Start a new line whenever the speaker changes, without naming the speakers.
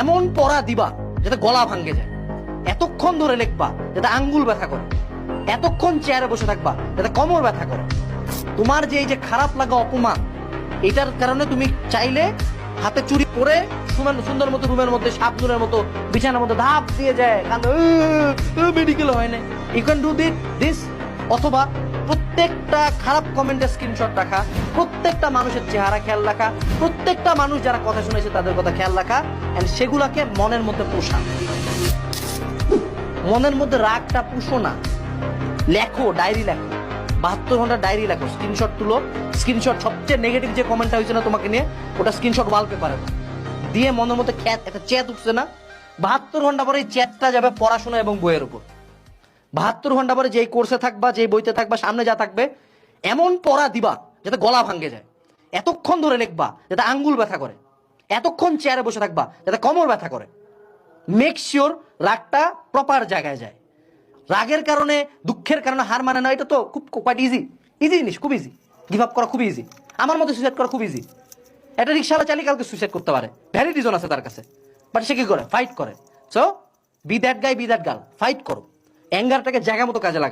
এমন পড়া দিবা যাতে গলা ভাঙ্গে যায়, এতক্ষণ ধরে লিখবা যাতে আঙ্গুল ব্যথা করে, এতক্ষণ চেয়ারে বসে থাকবা যাতে কোমর ব্যথা করে। তোমার যে এই যে খারাপ লাগা অপমান, এটার কারণে তুমি চাইলে হাতে চুরি পরে সুন্দর মতো রুমের মধ্যে সাবনুরের মতো বিছানার মধ্যে ধাপ দিয়ে যায়, মেডিকেল হয় না। You can do this. অথবা প্রত্যেকটা খারাপ কমেন্টের স্ক্রিনশট রাখা, প্রত্যেকটা মানুষের চেহারা খেয়াল রাখা, প্রত্যেকটা মানুষ যারা কথা শুনেছে তাদের কথা খেয়াল রাখা, এন্ড সেগুলাকে মনের মধ্যে পোষা। মনের মধ্যে রাগটা পুষো না, লেখো, ডায়েরি লেখো, 72 ঘন্টা ডায়েরি লেখো, স্ক্রিনশট তুলো। স্ক্রিনশট সবচেয়ে নেগেটিভ যে কমেন্টটা হয়েছে না তোমাকে নিয়ে, ওটা স্ক্রিনশট ওয়ালপেপারে দিয়ে মনের মধ্যে একটা চ্যাট উঠছে না, 72 ঘন্টা পরে এই চ্যাটটা যাবে পড়াশোনা এবং বইয়ের উপর। 72 ঘন্টা পরে যেই কোর্সে থাকবা, যেই বইতে থাকবা, সামনে যা থাকবে এমন পড়া দিবা যাতে গলা ভাঙ্গে যায়, এতক্ষণ ধরে লিখবা যাতে আঙ্গুল ব্যথা করে, এতক্ষণ চেয়ারে বসে থাকবা যাতে কোমর ব্যথা করে। মেক শিওর রাগটা প্রপার জায়গায় যায়। রাগের কারণে, দুঃখের কারণে হার মানে না, এটা তো খুব কোয়াইট ইজি জিনিস, খুব ইজি। গিভ আপ করা খুব ইজি, আমার মধ্যে সুইসাইড করা খুব ইজি। একটা রিক্সাওয়ালা চালিয়ে কালকে সুইসাইড করতে পারে, ভ্যালিড রিজন আছে তার কাছে, বাট সে কি করে? ফাইট করে। So be that guy, be that girl, fight করো, অ্যাঙ্গারটাকে জায়গা মতো কাজে লাগাও।